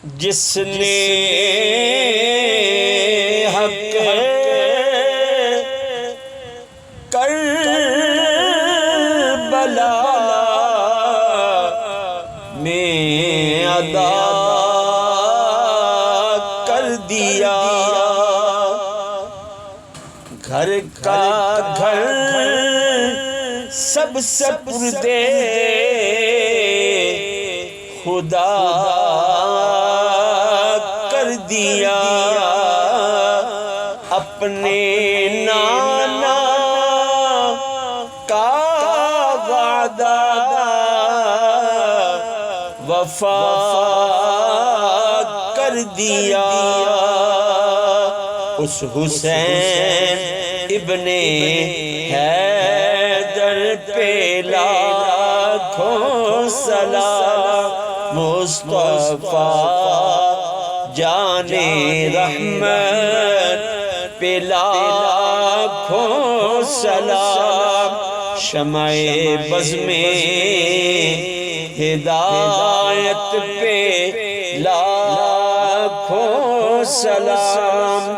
جس نے حق کربلا میں ادا کر دیا، گھر کا گھر سب سپرد خدا کر دیا، اپنے نانا کا وعدہ وفا کر دیا۔ اس حسین ابن حیدر پہ لاکھوں سلام، مصطفیٰ جان رحمت پہ لاکھوں سلام، شمع بز میں ہدایت پہ لاکھوں سلام۔